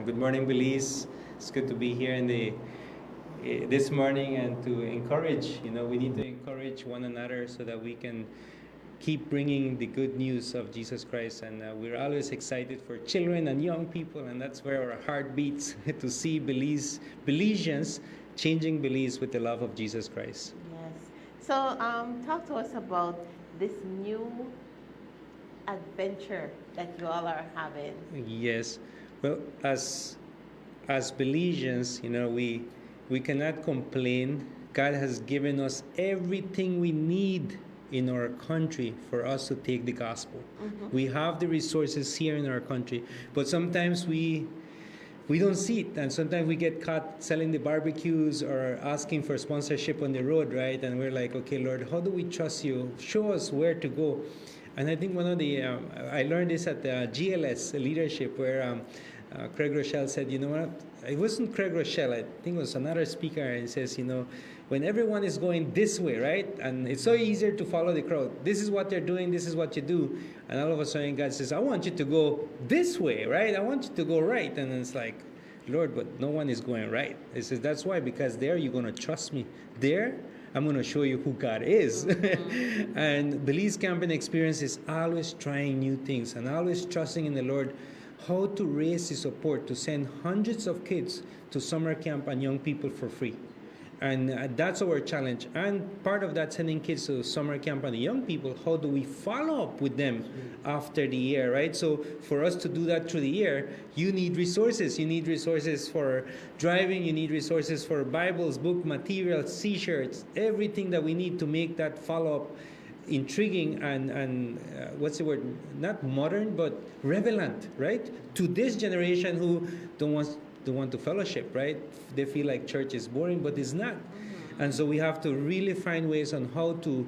Good morning, Belize. It's good to be here this morning and to encourage. We need to encourage one another so that we can keep bringing the good news of Jesus Christ. And we're always excited for children and young people, and that's where our heart beats to see Belizeans changing Belize with the love of Jesus Christ. Yes. So, talk to us about this new adventure that you all are having. Yes. Well, as Belizeans, we cannot complain. God has given us everything we need in our country for us to take the gospel. Mm-hmm. We have the resources here in our country, but sometimes we don't see it, and sometimes we get caught selling the barbecues or asking for sponsorship on the road, right? And we're like, okay, Lord, how do we trust you? Show us where to go. And I think one of the I learned this at the GLS leadership, where Craig Rochelle said, you know what? It wasn't Craig Rochelle. I think it was another speaker, and he says, when everyone is going this way, right? And it's so easier to follow the crowd. This is what they're doing. This is what you do. And all of a sudden, God says, I want you to go this way, right? I want you to go right. And it's like, Lord, but no one is going right. He says, that's why, because there you're going to trust me. There, I'm going to show you who God is. Mm-hmm. And Belize Camping Experience is always trying new things and always trusting in the Lord how to raise the support to send hundreds of kids to summer camp and young people for free. And that's our challenge. And part of that, sending kids to summer camp and the young people, how do we follow up with them after the year, right? So for us to do that through the year, you need resources. You need resources for driving. You need resources for Bibles, book materials, T-shirts, everything that we need to make that follow-up intriguing and what's the word? Not modern, but relevant, right? To this generation who don't want to fellowship, right? They feel like church is boring, but it's not. Mm-hmm. And so we have to really find ways on how to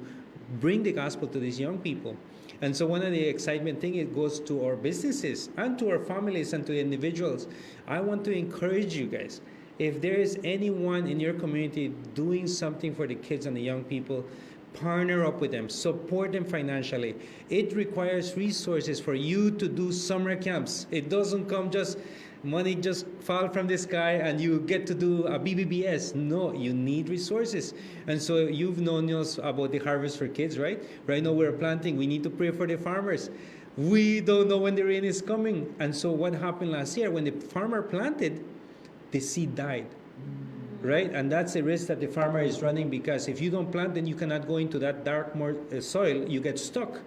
bring the gospel to these young people. And so one of the excitement thing, it goes to our businesses and to our families and to individuals. I want to encourage you guys. If there is anyone in your community doing something for the kids and the young people, partner up with them, support them financially. It requires resources for you to do summer camps. It doesn't come just money just fall from the sky and you get to do a BBBS. No, you need resources. And so you've known us about the Harvest for Kids, right? Right now we're planting. We need to pray for the farmers. We don't know when the rain is coming. And so what happened last year, when the farmer planted, the seed died. Right? And that's the risk that the farmer is running, because if you don't plant, then you cannot go into that dark soil. You get stuck.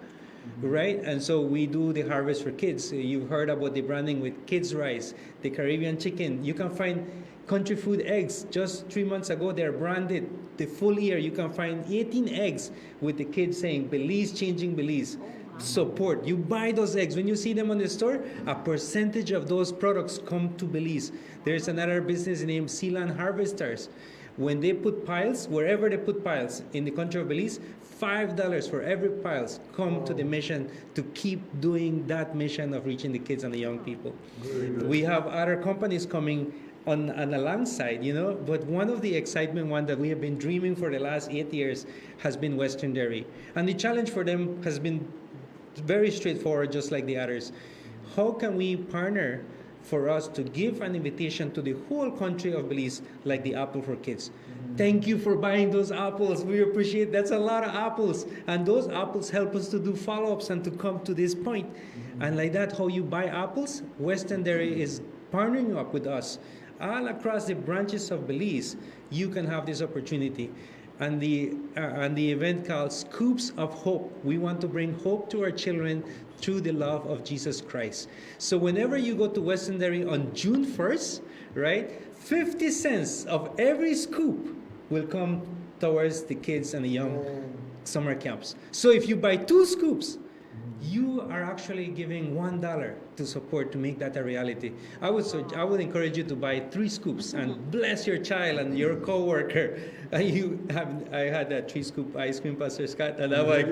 Right? And so we do the Harvest for Kids. You've heard about the branding with Kids Rice, the Caribbean chicken. You can find Country Food eggs. Just 3 months ago, they're branded. The full year, you can find 18 eggs with the kids saying, Belize, changing Belize. Support. You buy those eggs. When you see them on the store, a percentage of those products come to Belize. There's another business named Sealand Harvesters. When they put piles, wherever they put piles in the country of Belize, $5 for every piles come to the mission to keep doing that mission of reaching the kids and the young people. We have other companies coming on alongside, but one of the excitement one that we have been dreaming for the last 8 years has been Western Dairy. And the challenge for them has been very straightforward, just like the others. How can we partner for us to give an invitation to the whole country of Belize, like the Apple for Kids? Thank you for buying those apples. We appreciate that's a lot of apples. And those apples help us to do follow-ups and to come to this point. And like that, how you buy apples, Western Dairy is partnering up with us. All across the branches of Belize, you can have this opportunity. And the event called Scoops of Hope. We want to bring hope to our children through the love of Jesus Christ. So whenever you go to Western Dairy on June 1st, right, 50 cents of every scoop will come towards the kids and the young summer camps. So if you buy 2 scoops, you are actually giving $1 to support to make that a reality. I would encourage you to buy 3 scoops and bless your child and your coworker. I had a 3-scoop ice cream, Pastor Scott, and I'm like,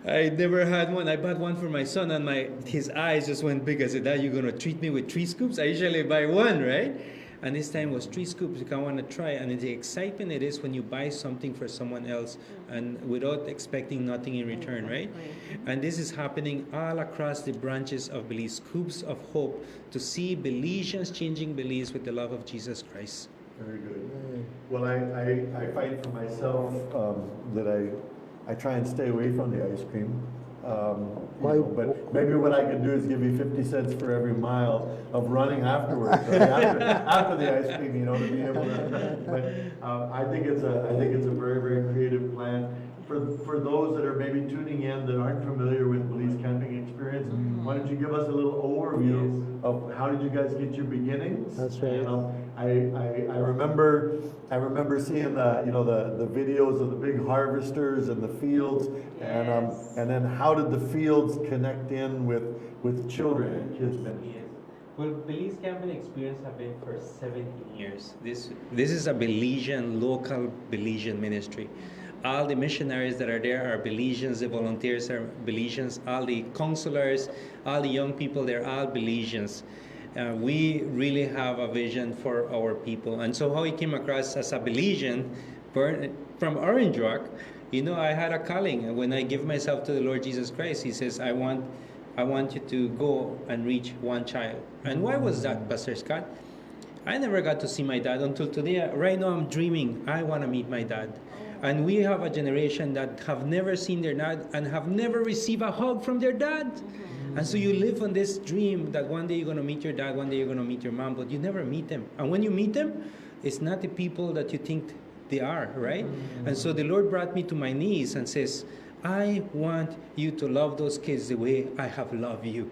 I never had one. I bought one for my son, and his eyes just went big. I said, Dad, you're gonna treat me with 3 scoops? I usually buy 1, right? And this time was 3 scoops because I want to try. And the excitement it is when you buy something for someone else and without expecting nothing in return, right? And this is happening all across the branches of Belize, scoops of hope to see Belizeans changing Belize with the love of Jesus Christ. Very good. Well, I find for myself that I try and stay away from the ice cream. But maybe what I can do is give you 50 cents for every mile of running afterwards, right? after the ice cream, you know, to be able to. But I think it's a very, very creative plan. For those that are maybe tuning in that aren't familiar with Belize Camping Experience, why don't you give us a little overview of how did you guys get your beginnings? That's right. You know, I remember seeing the videos of the big harvesters and the fields, and then how did the fields connect in with children and kids ministry? Well, Belize Camping Experience have been for 17 years. This is a Belizean, local Belizean ministry. All the missionaries that are there are Belizeans, the volunteers are Belizeans, all the counselors, all the young people, they're all Belizeans. We really have a vision for our people. And so how I came across as a Belizean from Orange Rock, you know, I had a calling. When I give myself to the Lord Jesus Christ, He says, I want you to go and reach one child. And why was that, Pastor Scott? I never got to see my dad until today. Right now I'm dreaming, I want to meet my dad. And we have a generation that have never seen their dad and have never received a hug from their dad. And so you live on this dream that one day you're going to meet your dad, one day you're going to meet your mom, but you never meet them. And when you meet them, it's not the people that you think they are, right? And so the Lord brought me to my knees and says, I want you to love those kids the way I have loved you.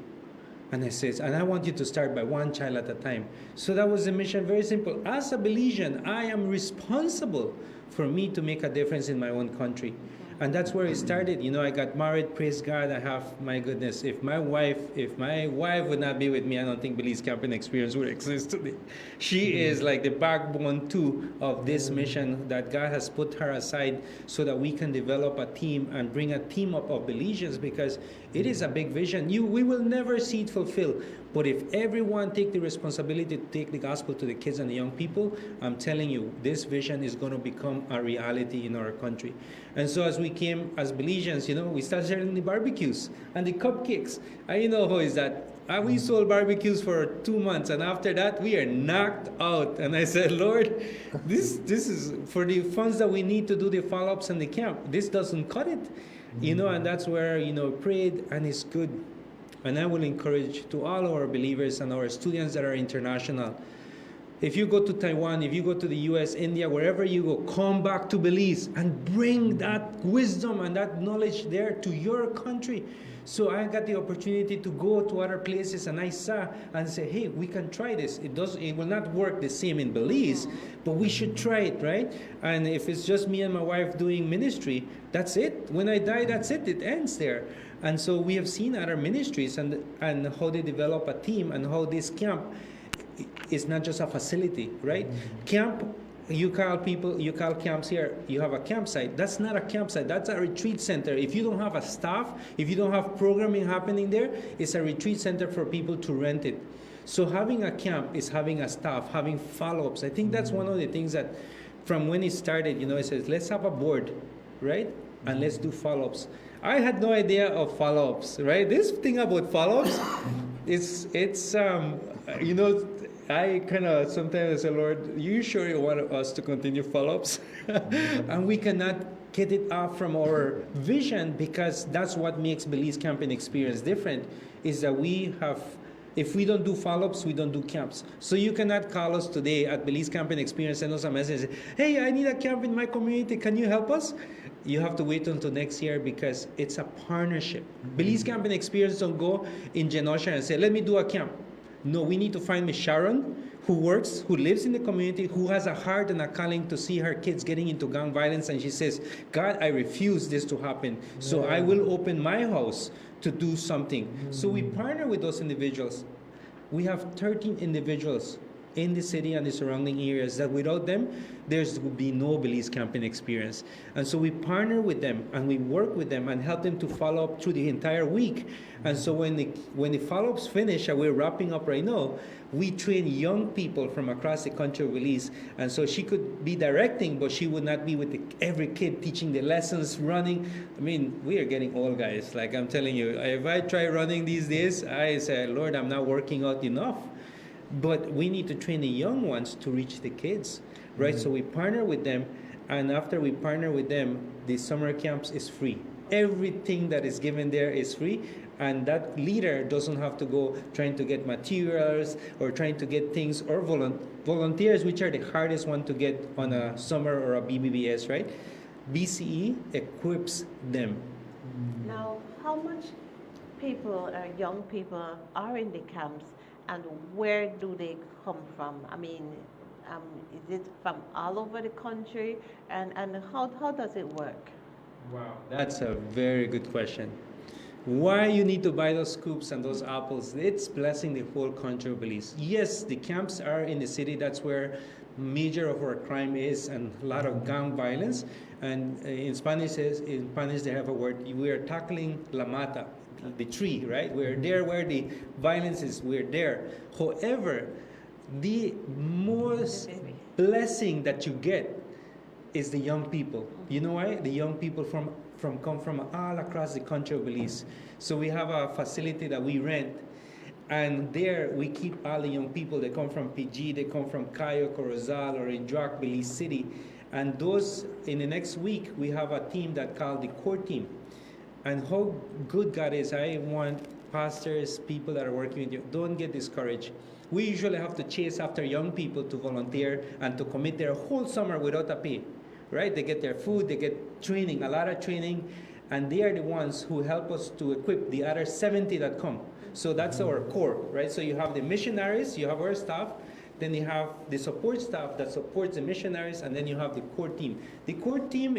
And I says, and I want you to start by one child at a time. So that was the mission, very simple. As a Belizean, I am responsible for me to make a difference in my own country. And that's where it started. You know, I got married, praise God. I have, my goodness, if my wife would not be with me, I don't think Belize Camping Experience would exist today. She is like the backbone too of this mission that God has put her aside so that we can develop a team and bring a team up of Belizeans, because it is a big vision. We will never see it fulfilled. But if everyone take the responsibility to take the gospel to the kids and the young people, I'm telling you, this vision is going to become a reality in our country. And so as we came as Belizeans, you know, we started sharing the barbecues and the cupcakes. And you know how is that? We sold barbecues for 2 months, and after that, we are knocked out. And I said, Lord, this is for the funds that we need to do the follow-ups and the camp. This doesn't cut it. You know, and that's where, you know, prayed, and it's good. And I will encourage to all our believers and our students that are international, if you go to Taiwan, if you go to the US, India, wherever you go, come back to Belize and bring that wisdom and that knowledge there to your country. So I got the opportunity to go to other places, and I saw and say, hey, we can try this. It will not work the same in Belize, but we should try it, right? And if it's just me and my wife doing ministry, that's it. When I die, that's it. It ends there. And so we have seen other ministries and how they develop a team, and how this camp is not just a facility, right? Camp, you call camps here, you have a campsite. That's not a campsite, that's a retreat center. If you don't have a staff, if you don't have programming happening there, it's a retreat center for people to rent it. So having a camp is having a staff, having follow-ups. I think that's one of the things that from when it started, you know, it says, let's have a board, right? And let's do follow-ups. I had no idea of follow-ups, right? This thing about follow-ups, it's you know, I kind of sometimes say, Lord, you sure you want us to continue follow-ups? And we cannot get it off from our vision, because that's what makes Belize Camping Experience different, is that we have, if we don't do follow-ups, we don't do camps. So you cannot call us today at Belize Camping Experience, send us a message, hey, I need a camp in my community, can you help us? You have to wait until next year, because it's a partnership. Belize Camping Experience don't go in Genosha and say, let me do a camp. No, we need to find Miss Sharon, who lives in the community, who has a heart and a calling to see her kids getting into gang violence, and she says, God, I refuse this to happen, so I will open my house to do something. So we partner with those individuals. We have 13 individuals in the city and the surrounding areas that without them, there would be no Belize camping experience. And so we partner with them and we work with them and help them to follow up through the entire week. And so when the follow-ups finish, and we're wrapping up right now, we train young people from across the country of Belize. And so she could be directing, but she would not be with every kid teaching the lessons, running. I mean, we are getting old, guys. Like I'm telling you, if I try running these days, I say, Lord, I'm not working out enough. But we need to train the young ones to reach the kids, right? So we partner with them, and after we partner with them, the summer camps is free. Everything that is given there is free, and that leader doesn't have to go trying to get materials or trying to get things, or volunteers, which are the hardest one to get on a summer or a BBBS, right? BCE equips them. Now, how much people or young people are in the camps, and where do they come from? I mean, is it from all over the country, and how does it work? Wow, that's a very good question. Why you need to buy those scoops and those apples? It's blessing the whole country of Belize. Yes, the camps are in the city. That's where major of our crime is, and a lot of gang violence. And in Spanish they have a word. We are tackling la mata, the tree, right? We're there where the violence is. We're there. However, the most blessing that you get is the young people. You know why? The young people come from all across the country of Belize. So we have a facility that we rent, and there we keep all the young people. They come from PG, they come from Cayo, Corozal, or Indrak, Belize City. And those, in the next week, we have a team that called the core team. And how good God is, I want pastors, people that are working with you, don't get discouraged. We usually have to chase after young people to volunteer and to commit their whole summer without a pay, right? They get their food, they get training, a lot of training, and they are the ones who help us to equip the other 70 that come. So that's our core, right? So you have the missionaries, you have our staff, then you have the support staff that supports the missionaries, and then you have the core team. The core team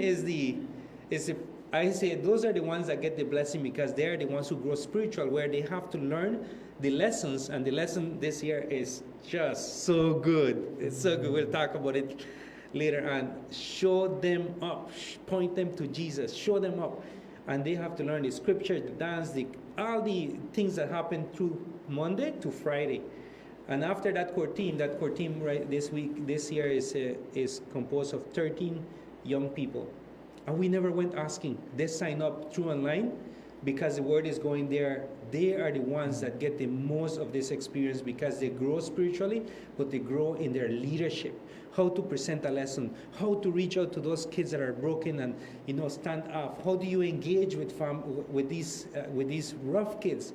I say those are the ones that get the blessing because they are the ones who grow spiritual, where they have to learn the lessons, and the lesson this year is just so good. It's so good. We'll talk about it later on. Show them up, point them to Jesus, show them up. And they have to learn the scripture, the dance, all the things that happen through Monday to Friday. And after that core team right this year is composed of 13 young people. And we never went asking. They sign up through online because the word is going there. They are the ones that get the most of this experience because they grow spiritually, but they grow in their leadership. How to present a lesson, how to reach out to those kids that are broken and stand up. How do you engage with these rough kids?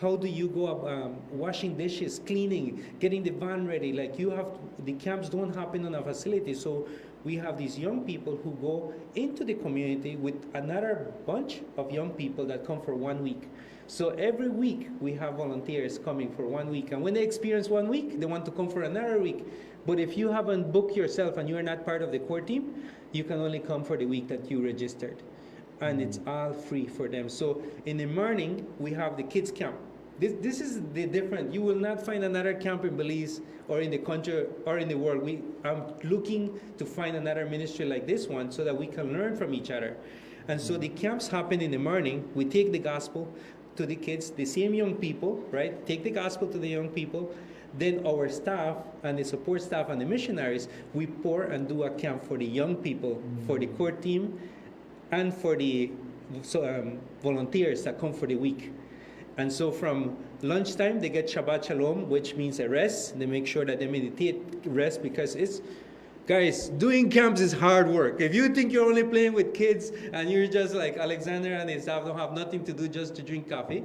How do you go up washing dishes, cleaning, getting the van ready? The camps don't happen on a facility, so we have these young people who go into the community with another bunch of young people that come for 1 week. So every week we have volunteers coming for 1 week, and when they experience 1 week, they want to come for another week. But if you haven't booked yourself and you are not part of the core team, you can only come for the week that you registered. And it's all free for them. So in the morning, we have the kids camp. This is the different. You will not find another camp in Belize or in the country or in the world. I'm looking to find another ministry like this one so that we can learn from each other. And so the camps happen in the morning. We take the gospel to the kids, the same young people, right? Take the gospel to the young people. Then our staff and the support staff and the missionaries, we pour and do a camp for the young people, for the core team, and for the volunteers that come for the week. And so from lunchtime, they get Shabbat Shalom, which means a rest. They make sure that they meditate, rest, because guys, doing camps is hard work. If you think you're only playing with kids and you're just like Alexander and his staff don't have nothing to do just to drink coffee,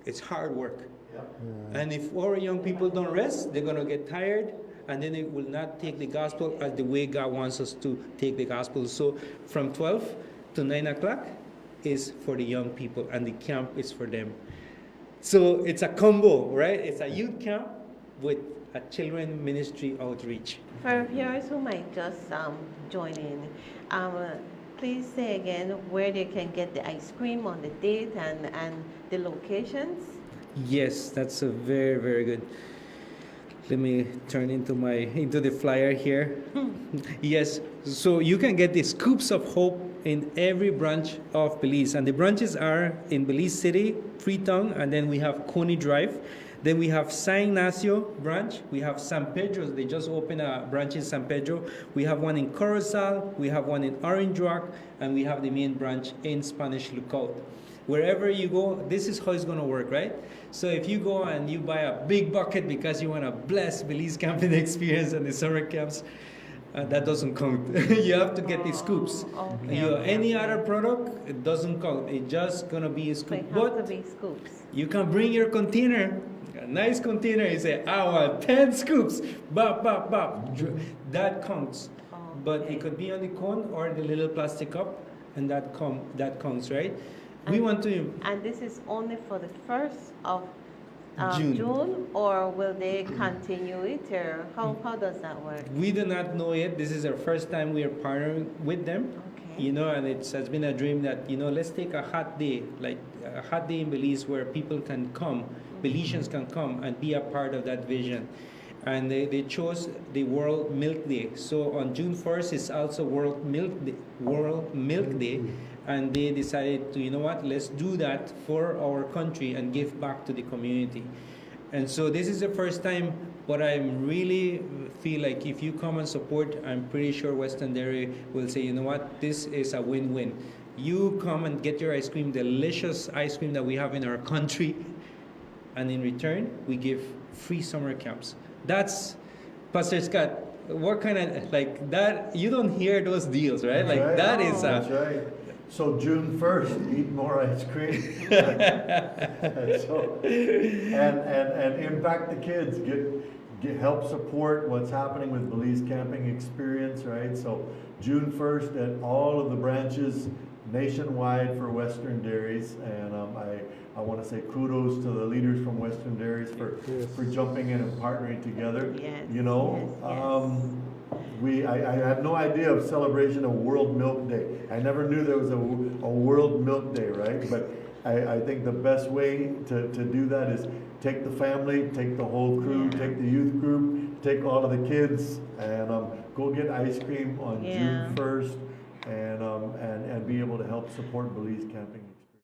it's hard work. Yeah. And if our young people don't rest, they're going to get tired, and then they will not take the gospel as the way God wants us to take the gospel. So from 12 to 9 o'clock is for the young people, and the camp is for them. So it's a combo, right? It's a youth camp with a children ministry outreach. For viewers who might just join in, please say again where they can get the ice cream, on the date and the locations. Yes, that's a very, very good. Let me turn into the flyer here. Yes, so you can get the Scoops of Hope in every branch of Belize, and the branches are in Belize City, Freetown, and then we have Coney Drive. Then we have San Ignacio branch. We have San Pedro. They just opened a branch in San Pedro. We have one in Corozal. We have one in Orange Rock, and we have the main branch in Spanish Lookout. Wherever you go, this is how it's going to work, right? So if you go and you buy a big bucket because you want to bless Belize camping experience and the summer camps, that doesn't count. You have to get the scoops. Any other product, it doesn't count. It's just going to be a So scoop. it has But to be scoops. you can bring your container, a nice container. You say, I want 10 scoops. Bop, bop, bop. That counts. But Okay. it could be on the cone or the little plastic cup, and that counts, right? We want to. And this is only for the 1st of June. or will they continue it, or how does that work? We do not know yet. This is our first time we are partnering with them. Okay. You know, and it has been a dream that, let's take a hot day, like a hot day in Belize where people can come, Belizeans can come and be a part of that vision. And they chose the World Milk Day. So on June 1st, it's also World Milk Day. And they decided to, let's do that for our country and give back to the community. And so this is the first time, but I really feel like if you come and support, I'm pretty sure Western Dairy will say, this is a win-win. You come and get your ice cream, delicious ice cream that we have in our country, and in return, we give free summer camps. That's, Pastor Scott, what kind of, like that, you don't hear those deals, right? That's Like right. that is That's right. So June 1st, eat more ice cream. and impact the kids. Help support what's happening with Belize Camping Experience, right? So June 1st at all of the branches nationwide for Western Dairies, and I want to say kudos to the leaders from Western Dairies for jumping in and partnering together. Yes, Yes. yes. I had no idea of celebration of World Milk Day. I never knew there was a World Milk Day, right? But I think the best way to do that is take the family, take the whole crew, take the youth group, take all of the kids, and go get ice cream on June 1st, and be able to help support Belize Camping.